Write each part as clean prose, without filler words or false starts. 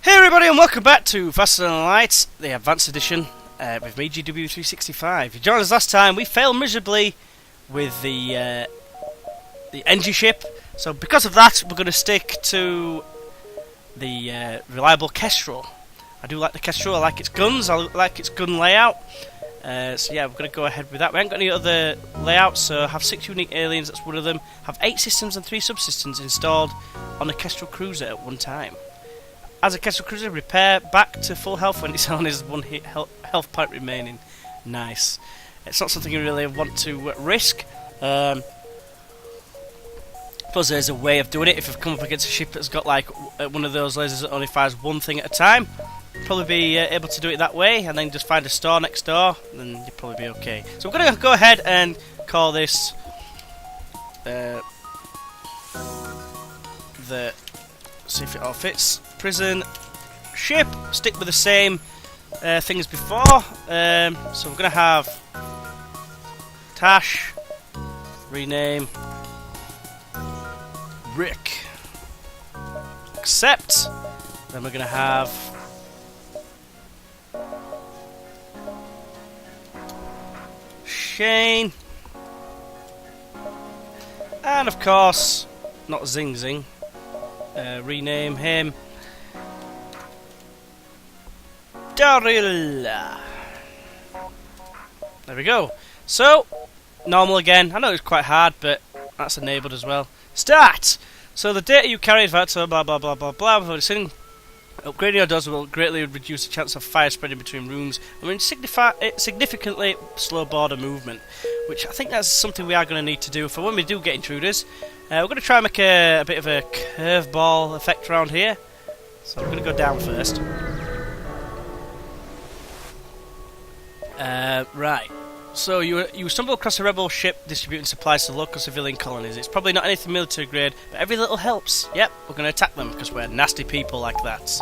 Hey everybody and welcome back to Faster Than Light, the Advanced Edition, with me, GW365. You joined us last time, we failed miserably with the NG ship, so because of that we're going to stick to the reliable Kestrel. I do like the Kestrel, I like its guns, I like its gun layout, so yeah, we're going to go ahead with that. We haven't got any other layouts, so have 6 unique aliens, that's one of them, have 8 systems and 3 subsystems installed on the Kestrel cruiser at one time. As a Kestrel cruiser, repair back to full health when it's on his 1 hit health point remaining. Nice. It's not something you really want to risk. Plus there's a way of doing it. If you've come up against a ship that's got like one of those lasers that only fires one thing at a time, probably be able to do it that way, and then just find a store next door, then you'll probably be okay. So we're going to go ahead and call this see if it all fits. Prison ship. Stick with the same thing as before. So we're going to have Tash, rename Rick, accept. Then we're going to have Shane, and of course not Zing Zing. Rename him Daryl. There we go. So, normal again. I know it's quite hard, but that's enabled as well. Start! So the data you carry is that, so blah blah blah blah blah. Upgrading your doors will greatly reduce the chance of fire spreading between rooms and will significantly slow border movement, which I think that's something we are going to need to do for when we do get intruders. We're going to try and make a bit of a curveball effect around here. So I'm going to go down first. Right. So you stumble across a rebel ship distributing supplies to local civilian colonies. It's probably not anything military grade, but every little helps. Yep, we're going to attack them because we're nasty people like that.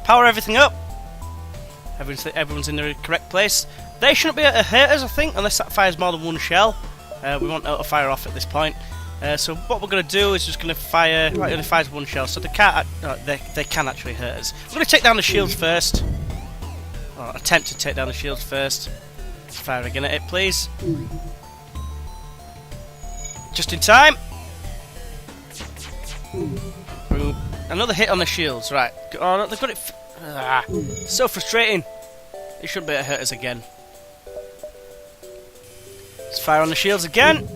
Power everything up. Everyone's in the correct place. They shouldn't be able to hurt us, I think, unless that fires more than one shell. We won't auto fire off at this point. So what we're going to do is just going to fire. Right, it only fires one shell, so they can actually hurt us. We're going to take down the shields first. Or attempt to take down the shields first. Let's fire again at it, please. Just in time. Boom. Another hit on the shields, right. Oh, no, they've got it. So frustrating. It shouldn't be able to hurt us again. Let's fire on the shields again.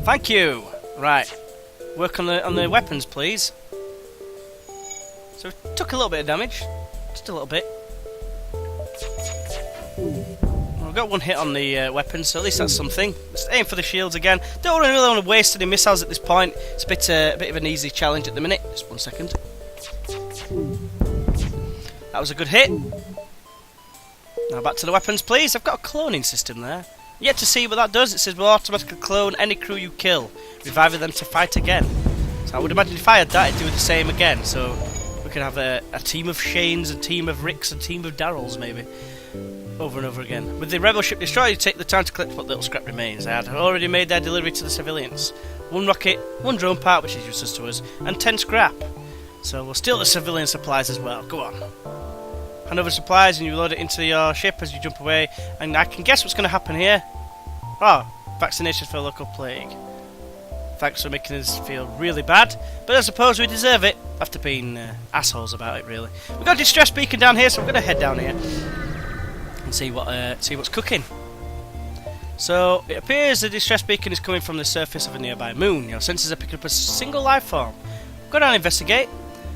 Thank you. Right. Work on the weapons, please. So we took a little bit of damage. Just a little bit. We've got one hit on the weapons, so at least that's something. Let's aim for the shields again. Don't really want to waste any missiles at this point. It's a bit of an easy challenge at the minute. Just 1 second. That was a good hit. Now back to the weapons, please. I've got a cloning system there. Yet to see what that does. It says will automatically clone any crew you kill, reviving them to fight again. So I would imagine if I had that, it'd do the same again. So we could have a team of Shanes, a team of Ricks, and a team of Daryls maybe. Over and over again. With the rebel ship destroyed, you take the time to collect what little scrap remains. They had already made their delivery to the civilians. 1 rocket, 1 drone part, which is useless to us, and 10 scrap. So we'll steal the civilian supplies as well. Go on. Hand over supplies and you load it into your ship as you jump away. And I can guess what's going to happen here. Oh, vaccination for a local plague. Thanks for making us feel really bad, but I suppose we deserve it after being assholes about it, really. We've got a distress beacon down here, so I'm going to head down here and see what's cooking. So it appears the distress beacon is coming from the surface of a nearby moon. Your sensors are picking up a single life form. Go down and investigate.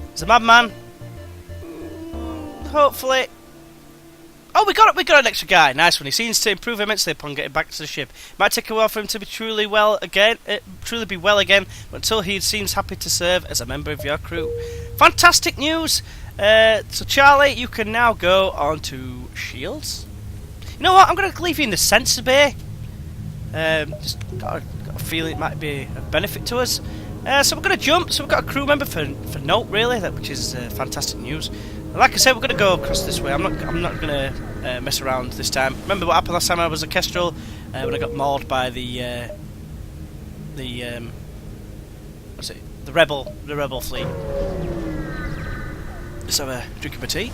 There's a madman. Hopefully. Oh, we got an extra guy. Nice one. He seems to improve immensely upon getting back to the ship. It might take a while for him to be truly be well again, but until he seems happy to serve as a member of your crew. Fantastic news. So Charlie, you can now go on to shields. You know what? I'm going to leave you in the sensor bay. Just got a feeling it might be a benefit to us. So we're going to jump. So we've got a crew member for note, really, which is fantastic news. Like I said, we're going to go across this way. I'm not going to mess around this time. Remember what happened last time I was a Kestrel when I got mauled by the what's it? The rebel fleet. Just have a drink of my tea.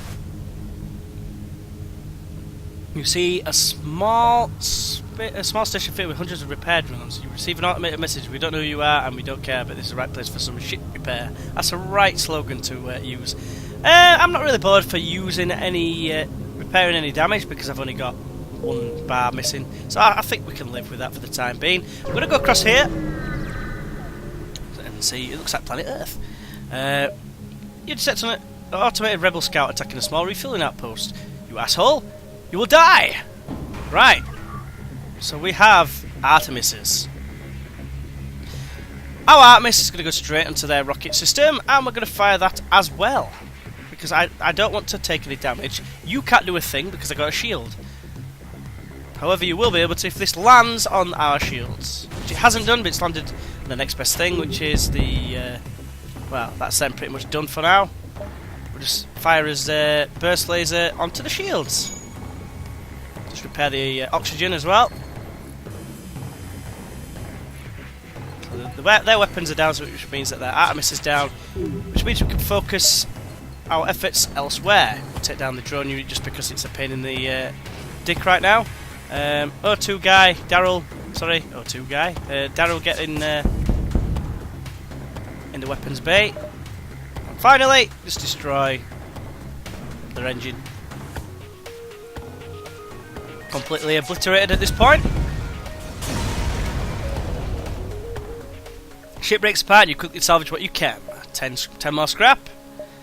You see a small station fitted with hundreds of repair drones. You receive an automated message. We don't know who you are and we don't care, but this is the right place for some shit repair. That's a right slogan to use. I'm not really bothered for using any repairing any damage because I've only got one bar missing. So I think we can live with that for the time being. I'm going to go across here and see. It looks like planet Earth. You detect an automated rebel scout attacking a small refueling outpost. You asshole! You will die! Right. So we have Artemises. Our Artemis is going to go straight into their rocket system, and we're going to fire that as well. Because I don't want to take any damage. You can't do a thing because I got a shield. However, you will be able to if this lands on our shields. Which it hasn't done, but it's landed on the next best thing, which is the... well, that's then pretty much done for now. We'll just fire his burst laser onto the shields. Just repair the oxygen as well. So their weapons are down, which means that their Artemis is down, which means we can focus our efforts elsewhere. We'll take down the drone unit just because it's a pain in the dick right now. O2 guy, Daryl, sorry, O2 guy, Daryl get in the weapons bay. And finally, just destroy their engine. Completely obliterated at this point. Ship breaks apart, you quickly salvage what you can. 10 more scrap.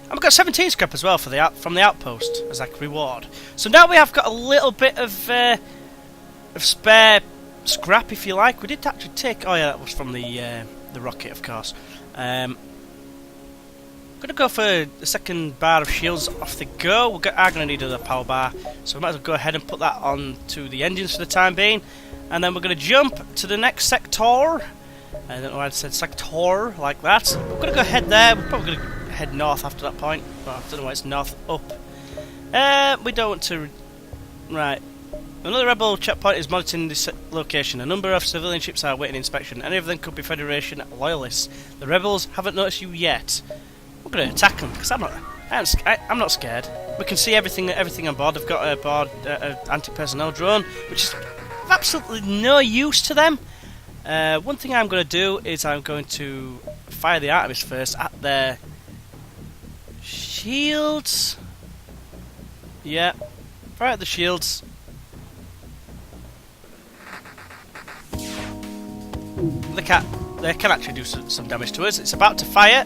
And we've got 17 scrap as well for from the outpost as a reward. So now we have got a little bit of spare scrap, if you like. We did actually take... oh yeah, that was from the rocket, of course. I'm going to go for the second bar of shields off the go. We are going to need another power bar, so we might as well go ahead and put that on to the engines for the time being. And then we're going to jump to the next sector. I don't know why I said sector like that. We're going to go ahead there. We're probably going to head north after that point. Well, I don't know why it's north up. We don't want to... right. Another rebel checkpoint is monitoring this location. A number of civilian ships are awaiting inspection. Any of them could be Federation loyalists. The rebels haven't noticed you yet. We're going to attack them because I'm not scared. We can see everything on board. I've got a board anti-personnel drone, which is of absolutely no use to them. One thing I'm going to do is I'm going to fire the Artemis first at their shields. Yeah, fire at the shields. They can actually do some damage to us. It's about to fire,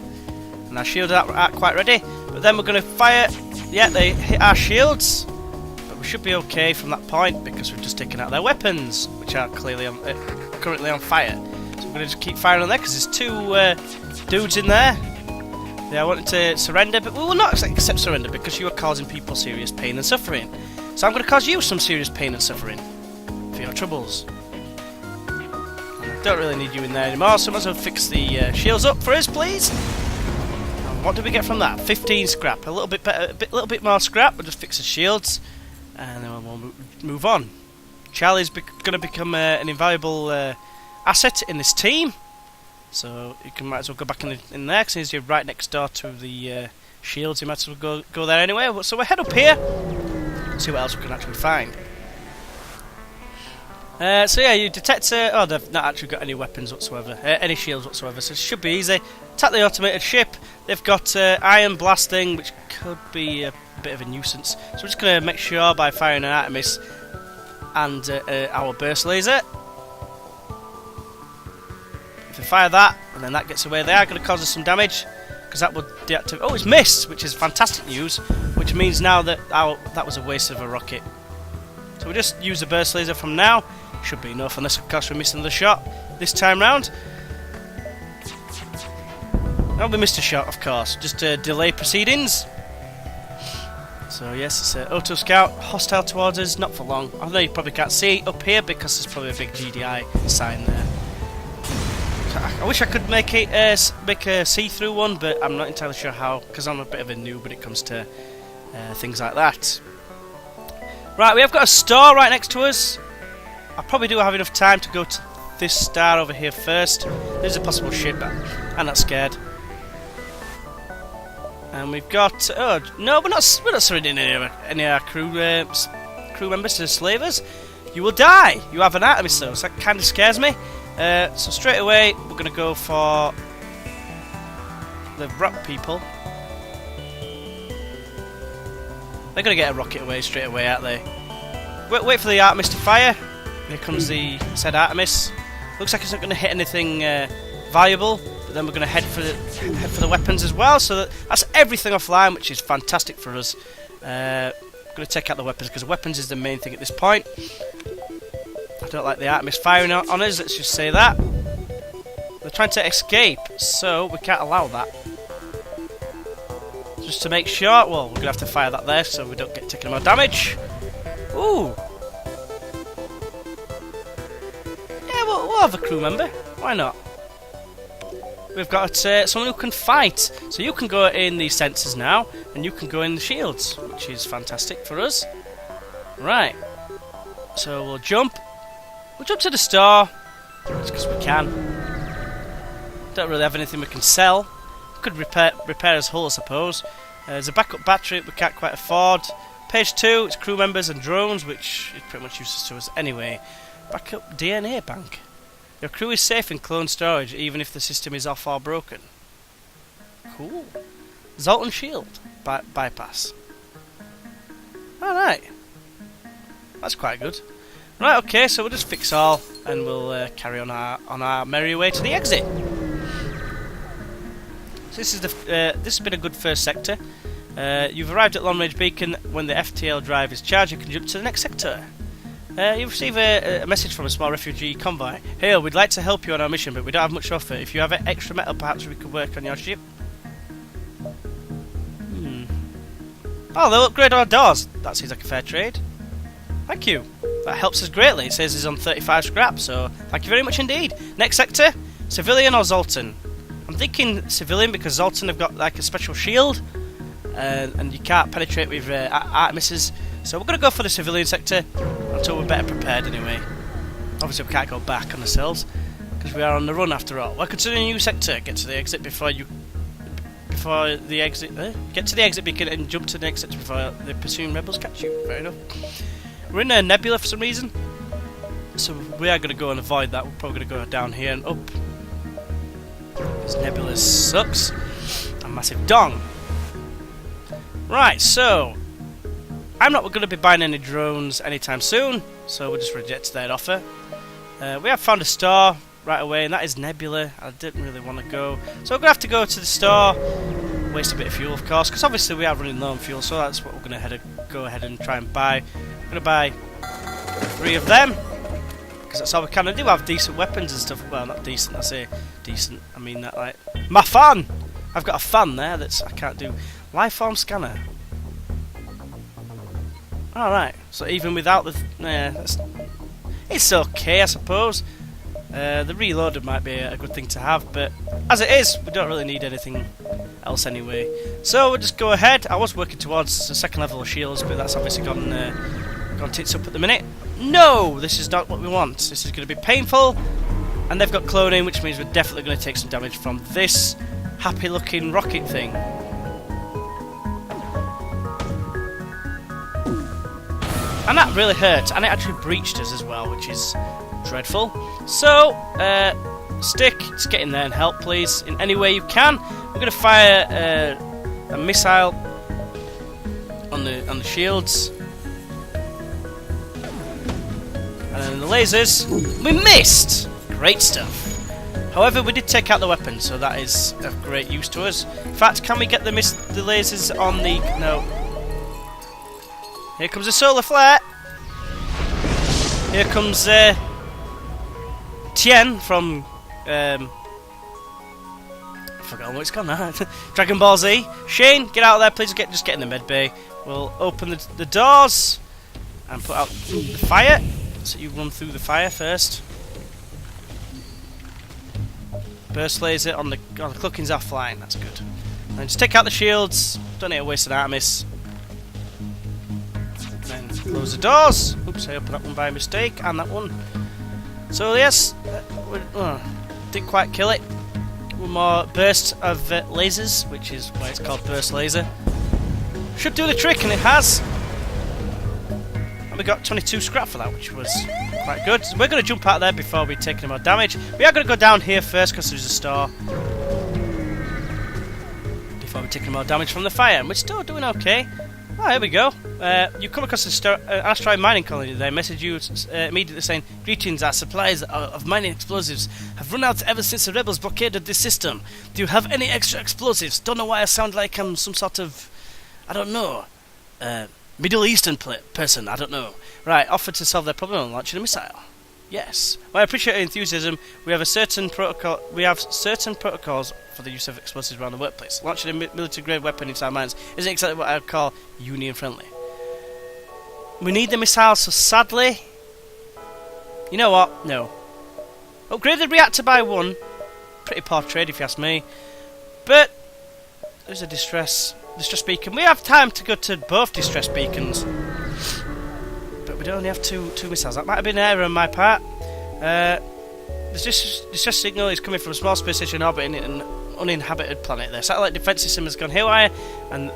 and our shields aren't quite ready. But then we're going to fire. Yeah, they hit our shields, but we should be okay from that point because we've just taken out their weapons, which are clearly currently on fire. So we're going to just keep firing on there because there's two dudes in there. They are wanting to surrender, but we will not accept surrender because you are causing people serious pain and suffering. So I'm going to cause you some serious pain and suffering for your troubles. Don't really need you in there anymore, so I might as well fix the shields up for us, please. And what did we get from that? 15 scrap. A little bit better, a little bit more scrap. We'll just fix the shields, and then we'll move on. Charlie's going to become an invaluable asset in this team, so you might as well go back in there because he's right next door to the shields. You might as well go there anyway. So we'll head up here, see what else we can actually find. So yeah, you detect... oh, they've not actually got any weapons whatsoever, any shields whatsoever, so it should be easy. Attack the automated ship. They've got iron blasting, which could be a bit of a nuisance. So we're just going to make sure by firing an Artemis and our burst laser. If we fire that, and then that gets away, they are going to cause us some damage, because that would deactivate... oh, it's missed, which is fantastic news, which means now that that was a waste of a rocket. So we'll just use the burst laser from now. Should be enough, unless of course we're missing the shot this time round. Oh, we missed a shot, of course. Just delay proceedings. So yes, it's Auto Scout, hostile towards us, not for long. I know you probably can't see up here because there's probably a big GDI sign there. I wish I could make a see-through one, but I'm not entirely sure how, because I'm a bit of a noob when it comes to things like that. Right, we have got a store right next to us. I probably do have enough time to go to this star over here first. There's a possible ship, but I'm not scared. And we've got... Oh, no, we're not surrendering any of our crew members to slavers. You will die. You have an Artemis, though, so that kind of scares me. So straight away, we're going to go for the rock people. They're going to get a rocket away straight away, aren't they? Wait for the Artemis to fire. Here comes the said Artemis. Looks like it's not going to hit anything valuable. But then we're going to head for the weapons as well. So that's everything offline, which is fantastic for us. Going to take out the weapons because weapons is the main thing at this point. I don't like the Artemis firing on us. Let's just say that. They're trying to escape, so we can't allow that. Just to make sure, well, we're going to have to fire that there so we don't get taken more damage. Ooh! Yeah, we'll have a crew member. Why not? We've got someone who can fight. So you can go in the sensors now, and you can go in the shields, which is fantastic for us. Right. So we'll jump. We'll jump to the store, just because we can. Don't really have anything we can sell. Could repair his hull, I suppose. There's a backup battery we can't quite afford. Page 2, it's crew members and drones, which is pretty much useless to us anyway. Backup DNA bank. Your crew is safe in clone storage, even if the system is off or broken. Cool. Zoltan shield bypass. Alright. That's quite good. Right, okay, so we'll just fix all, and we'll carry on our merry way to the exit. So this has been a good first sector. You've arrived at Long Range Beacon. When the FTL drive is charged, you can jump to the next sector. You receive a message from a small refugee convoy. Hey, we'd like to help you on our mission, but we don't have much to offer. If you have extra metal, perhaps we could work on your ship. Oh, they'll upgrade our doors. That seems like a fair trade. Thank you. That helps us greatly. It says it's on 35 scrap, so thank you very much indeed. Next sector, civilian or Zoltan? I'm thinking civilian because Zoltan have got like a special shield, and you can't penetrate with Artemises. So we're going to go for the civilian sector until we're better prepared anyway. Obviously we can't go back on ourselves because we are on the run after all. We're considering a new sector. Get to the exit before the exit. Get to the exit beacon and jump to the next sector before the pursuing rebels catch you. Fair enough. We're in a nebula for some reason, so we are going to go and avoid that. We're probably going to go down here and up. This nebula sucks. A massive dong. Right, so I'm not going to be buying any drones anytime soon, so we'll just reject that offer. We have found a store right away, and that is Nebula. I didn't really want to go, so we're going to have to go to the store, waste a bit of fuel, of course, because obviously we are running low on fuel, so that's what we're going to go ahead and try and buy. We're going to buy 3 of them, because that's all we can. I do have decent weapons and stuff. Well, not decent, I say decent. I mean that like... My fan! I've got a fan there that's I can't do. Lifeform scanner. Alright, so even without the... it's okay, I suppose. The reloader might be a good thing to have, but as it is, we don't really need anything else anyway. So we'll just go ahead. I was working towards the second level of shields, but that's obviously gone tits up at the minute. No! This is not what we want. This is going to be painful. And they've got cloning, which means we're definitely going to take some damage from this happy-looking rocket thing. And that really hurt, and it actually breached us as well, which is dreadful. So, Stick, just get in there and help, please, in any way you can. We're going to fire a missile on the shields. And then the lasers, we missed! Great stuff. However, we did take out the weapon, so that is of great use to us. In fact, can we get the lasers on the... No. Here comes a solar flare. Here comes Tien from... I forgot what it's called now. Dragon Ball Z. Shane, get out of there, please. Just get in the med bay. We'll open the doors and put out the fire. So you run through the fire first. Burst laser on the Clucking's offline. That's good. And just take out the shields. Don't need to waste an Artemis. And then close the doors. Oops, I opened that one by mistake, and that one. So yes, didn't quite kill it. One more burst of lasers, which is why it's called burst laser. Should do the trick, and it has. And we got 22 scrap for that, which was quite good. So we're going to jump out there before we take any more damage. We are going to go down here first because there's a store. Before we take any more damage from the fire, and we're still doing okay. Oh, here we go. You come across an asteroid mining colony. They message you immediately saying, "Greetings, our supplies of mining explosives have run out ever since the rebels blockaded this system. Do you have any extra explosives?" Don't know why I sound like I'm some sort of, I don't know, Middle Eastern person, I don't know. Right, offered to solve their problem on launching a missile. Yes. Well, I appreciate your enthusiasm. We have certain protocols for the use of explosives around the workplace. Launching a military-grade weapon inside mines isn't exactly what I would call union-friendly. We need the missile, so sadly... You know what? No. Upgrade the reactor by 1. Pretty poor trade, if you ask me. But there's a distress beacon. We have time to go to both distress beacons. But we only have two missiles. That might have been an error on my part. The distress signal is coming from a small space station orbiting an uninhabited planet. Their satellite defense system has gone haywire, and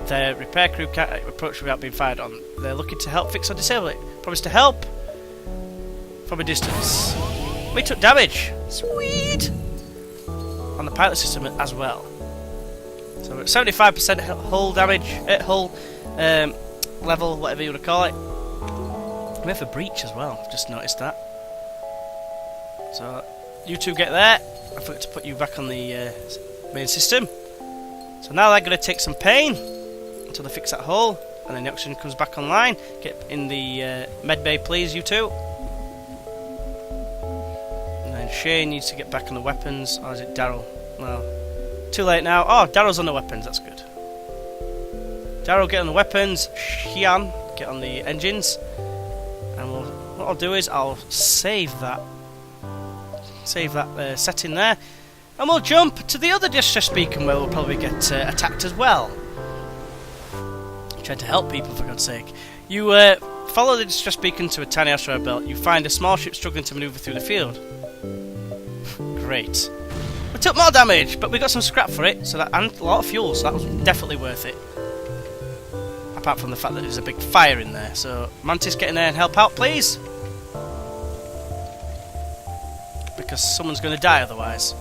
their repair crew can't approach without being fired on. They're looking to help fix or disable it. Promise to help from a distance. We took damage. Sweet! On the pilot system as well. So we're at 75% hull damage, hull level, whatever you want to call it. We have a breach as well, I've just noticed that. So, you two get there. I forgot to put you back on the main system. So now they're going to take some pain until they fix that hull, and then the oxygen comes back online. Get in the med bay, please, you two. And then Shane needs to get back on the weapons, or is it Daryl? No. Too late now. Oh, Daryl's on the weapons, that's good. Daryl, get on the weapons. Xian, get on the engines. And what I'll do is I'll save that setting there, and we'll jump to the other distress beacon where we'll probably get attacked as well. Trying to help people, for God's sake. You follow the distress beacon to a tiny asteroid belt. You find a small ship struggling to manoeuvre through the field. Great. We took more damage, but we got some scrap for it, so that, and a lot of fuel, so that was definitely worth it. Apart from the fact that there's a big fire in there. So, Mantis, get in there and help out, please. Because someone's going to die otherwise.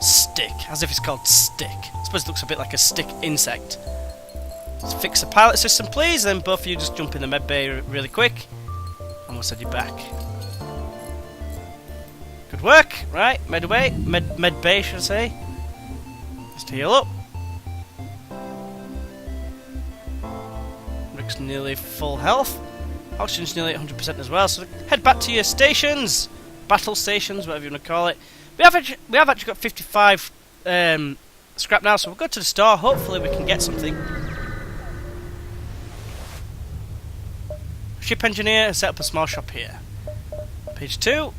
Stick. As if it's called stick. I suppose it looks a bit like a stick insect. Let's fix the pilot system, please. Then both of you just jump in the med bay really quick. And we'll send you back. Good work. Right, med bay, should I say. Just heal up. Rick's nearly full health. Oxygen's nearly 100% as well. So head back to your stations. Battle stations, whatever you want to call it. We have actually got 55 scrap now, so we'll go to the store. Hopefully we can get something. Ship engineer, set up a small shop here. Page 2.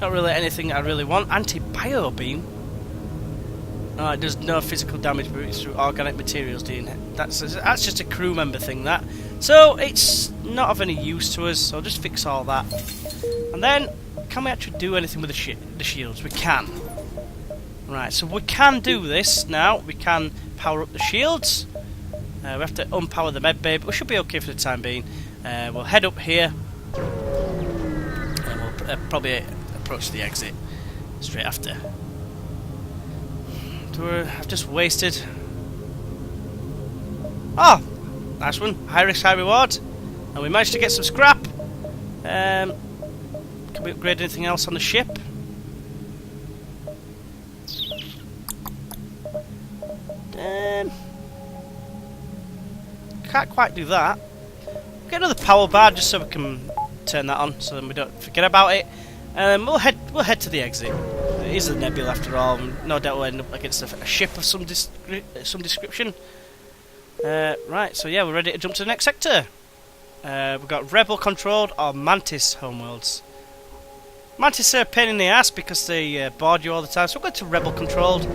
Not really anything I really want. Anti-bio beam. No, it does no physical damage, but it's through organic materials, That's just a crew member thing, that. So, it's not of any use to us, so I'll just fix all that. And then, can we actually do anything with the shields? We can. Right, so we can do this now. We can power up the shields. We have to unpower the med bay, but we should be okay for the time being. We'll head up here. And we'll probably approach the exit straight after. I've just wasted. Oh, nice one. High risk, high reward. And we managed to get some scrap. Can we upgrade anything else on the ship? Can't quite do that. Get another power bar just so we can turn that on, so then we don't forget about it. We'll head to the exit. It is a nebula after all. No doubt we'll end up against a ship of some description. Right, so yeah, we're ready to jump to the next sector. We've got Rebel controlled or Mantis homeworlds. Mantis are a pain in the ass because they board you all the time, so we'll go to Rebel controlled.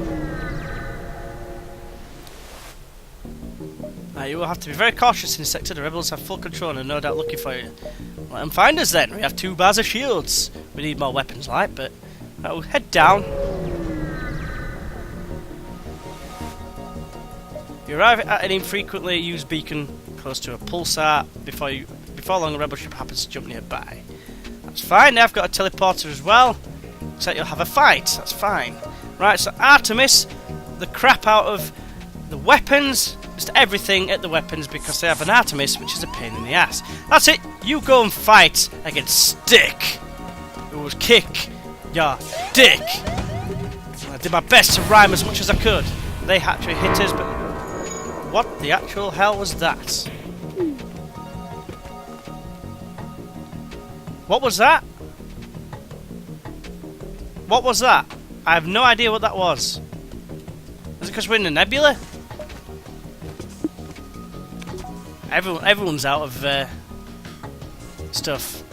You will have to be very cautious in this sector. The rebels have full control and are no doubt looking for you. Let them find us then. We have 2 bars of shields. We need more weapons, like, but we'll head down. You arrive at an infrequently used beacon close to a pulsar. Before long, a rebel ship happens to jump nearby. That's fine. Now I've got a teleporter as well. Looks like you'll have a fight. That's fine. Right, so Artemis, the crap out of the weapons, just everything at the weapons because they have an Artemis, which is a pain in the ass. That's it. You go and fight against Stick. It was kick your dick. I did my best to rhyme as much as I could. They actually hit us, but what the actual hell was that? What was that? What was that? I have no idea what that was. Is it because we're in a nebula? Everyone's out of stuff.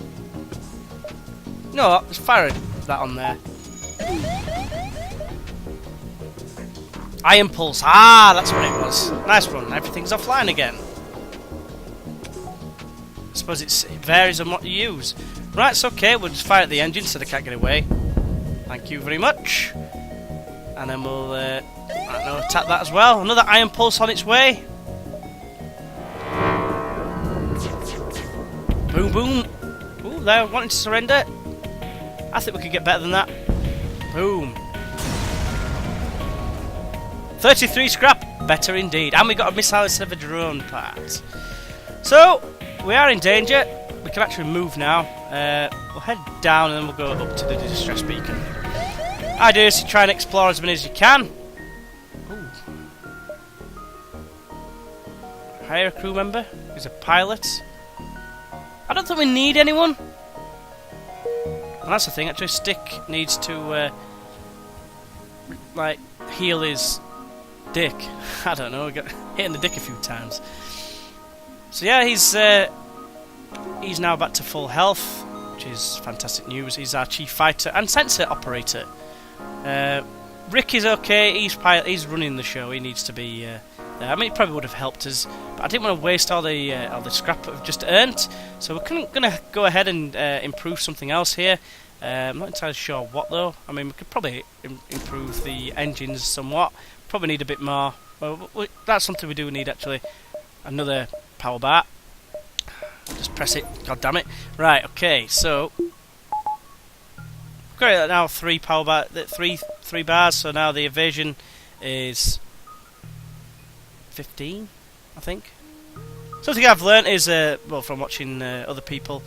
No, let's fire that on there. Iron Pulse. Ah, that's what it was. Nice one. Everything's offline again. I suppose it varies on what you use. Right, it's okay. We'll just fire at the engine so they can't get away. Thank you very much. And then we'll attack that as well. Another Iron Pulse on its way. Boom, boom. Ooh, they're wanting to surrender. I think we could get better than that. Boom. 33 scrap. Better indeed. And we got a missile instead of a drone part. So, we are in danger. We can actually move now. We'll head down and then we'll go up to the distress beacon. Idea is to try and explore as many as you can. Ooh. Hire a crew member. He's a pilot. I don't think we need anyone. And that's the thing, actually Stick needs to like heal his dick. I don't know, got hit in the dick a few times. So yeah, he's now back to full health, which is fantastic news. He's our chief fighter and sensor operator. Rick is okay, he's running the show, he needs to be there. I mean, it probably would have helped us, but I didn't want to waste all the scrap that we've just earned, so we're going to go ahead and improve something else here. I'm not entirely sure what though. I mean, we could probably improve the engines somewhat. Probably need a bit more. Well, that's something we do need actually. Another power bar. Just press it. God damn it. Right. Okay. So we've got now 3 power bar, 3 bars. So now the evasion is 15, I think. Something I've learnt is well, from watching other people.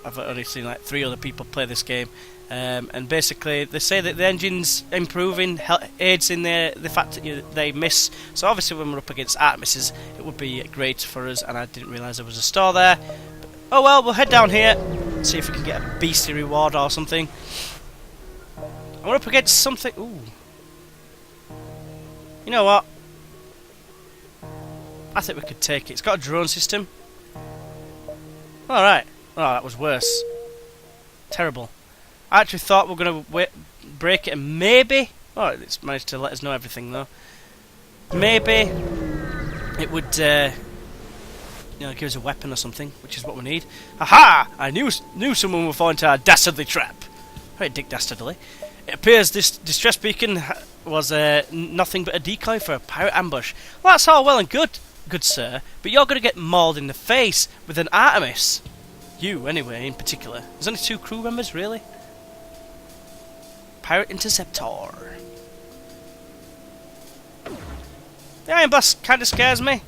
I've only seen like 3 other people play this game, and basically they say that the engine's improving aids in the fact that they miss. So obviously when we're up against Artemises, it would be great for us, and I didn't realise there was a store there. But, oh well, we'll head down here, see if we can get a beastly reward or something. And we're up against something. Ooh. You know what? I think we could take it. It's got a drone system. Alright. Oh, that was worse. Terrible. I actually thought we were going to break it and maybe... Oh, it's managed to let us know everything though. Maybe it would give us a weapon or something, which is what we need. Aha! I knew someone would fall into our dastardly trap. Very Dick Dastardly. It appears this distress beacon was nothing but a decoy for a pirate ambush. Well, that's all well and good sir, but you're going to get mauled in the face with an Artemis. You, anyway, in particular. There's only 2 crew members, really? Pirate Interceptor. The Iron Blast kind of scares me.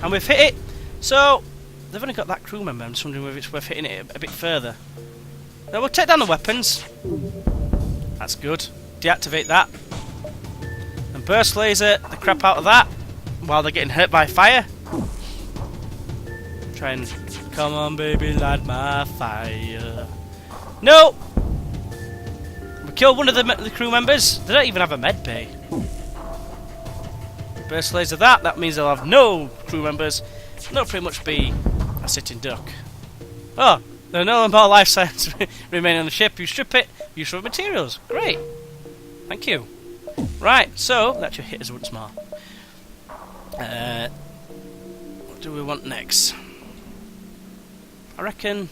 And we've hit it. So, they've only got that crew member. I'm just wondering if it's worth hitting it a bit further. Now, we'll take down the weapons. That's good. Deactivate that. And burst laser the crap out of that while they're getting hurt by fire. Try and... Come on, baby, light my fire. No! We killed one of the crew members. They don't even have a med bay. Burst laser that. That means they'll have no crew members. They'll pretty much be a sitting duck. Oh, there are no more life signs remaining on the ship. You strip it. Useful materials. Great. Thank you. Right, so that should hit us once more. What do we want next? I reckon...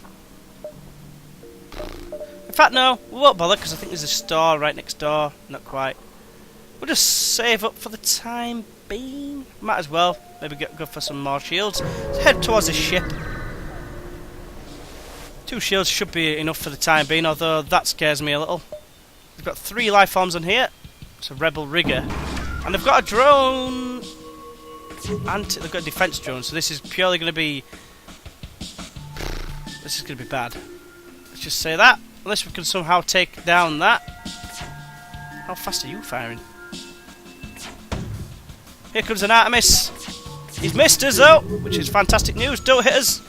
In fact, no, we won't bother because I think there's a store right next door. Not quite. We'll just save up for the time being. Might as well. Maybe go for some more shields. Let's head towards the ship. 2 shields should be enough for the time being, although that scares me a little. We've got 3 life forms on here. It's a rebel rigger. And they've got a drone. And they've got a defense drone, so this is purely going to be... This is going to be bad. Let's just say that. Unless we can somehow take down that. How fast are you firing? Here comes an Artemis. He's missed us though, which is fantastic news. Don't hit us.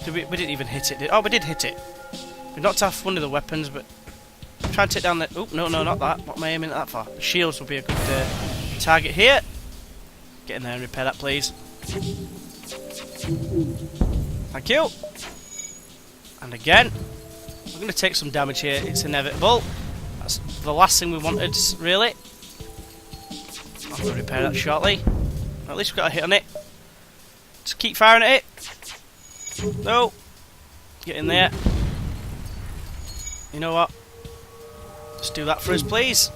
We didn't even hit it. Oh, we did hit it. We knocked off one of the weapons, but try and take down the... Oh, no, not that. What am I aiming at that for? The shields will be a good target here. Get in there and repair that, please. Thank you. And again, we're going to take some damage here. It's inevitable. That's the last thing we wanted, really. I'm going to repair that shortly. At least we got a hit on it. Just keep firing at it. No. Get in there. You know what? Just do that for us, please.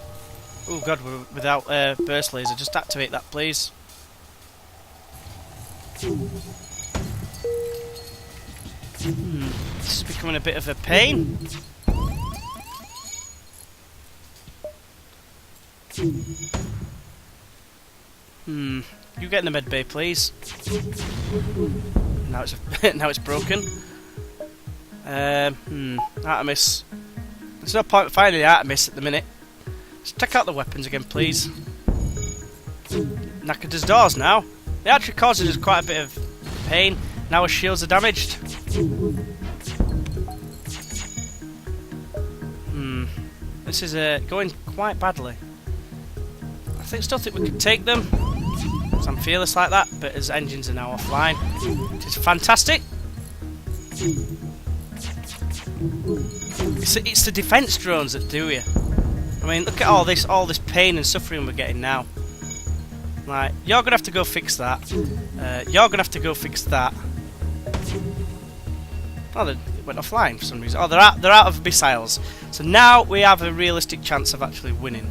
Oh god, we're without burst laser. Just activate that, please. This is becoming a bit of a pain. You get in the med bay, please. Now it's now it's broken. Artemis. There's no point finding the Artemis at the minute. Let's check out the weapons again, please. Knackered his doors now. They actually causes us quite a bit of pain. Now our shields are damaged. This is going quite badly. I still think we could take them. Because I'm fearless like that, but his engines are now offline. Which is fantastic. It's the defense drones that do you. I mean, look at all this pain and suffering we're getting now. Right, you're gonna have to go fix that. You're gonna have to go fix that. Oh, they went offline for some reason. Oh, they're out of missiles. So now we have a realistic chance of actually winning.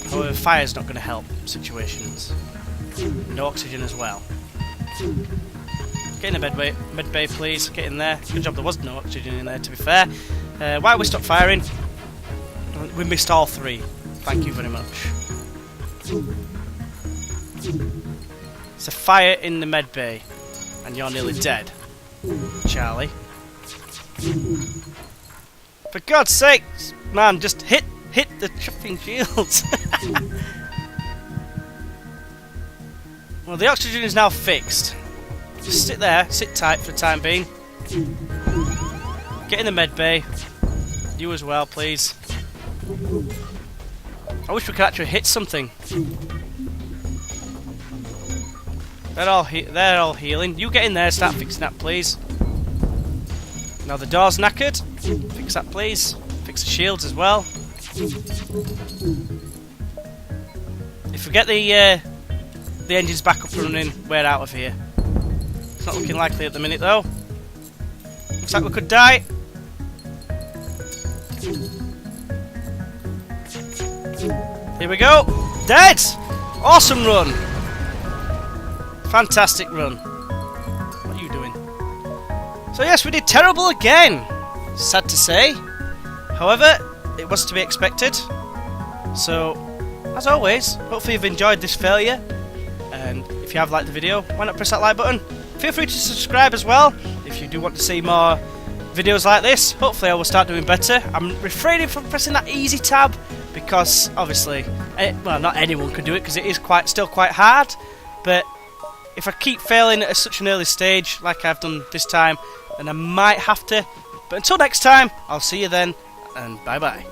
However, fire's not going to help situations. No oxygen as well. Get in the med bay, please. Get in there. Good job there was no oxygen in there, to be fair. Why we stopped firing? We missed all 3. Thank you very much. It's a fire in the med bay, and you're nearly dead, Charlie. For God's sake, man, just hit the chuffing shields. Well, the oxygen is now fixed. Just sit there, sit tight for the time being. Get in the med bay. You as well, please. I wish we could actually hit something. They're all healing. You get in there, start fixing that, please. Now the door's knackered. Fix that, please. Fix the shields as well. If we get the engines back up and running, we're out of here. It's not looking likely at the minute, though. Looks like we could die. Here we go. Dead! Awesome run. Fantastic run. What are you doing? So yes, we did terrible again. Sad to say. However, it was to be expected. So, as always, hopefully you've enjoyed this failure. And if you have liked the video, why not press that like button? Feel free to subscribe as well if you do want to see more videos like this. Hopefully I will start doing better. I'm refraining from pressing that easy tab because obviously, well, not anyone can do it because it is still quite hard. But if I keep failing at such an early stage like I've done this time, then I might have to. But until next time, I'll see you then, and bye bye.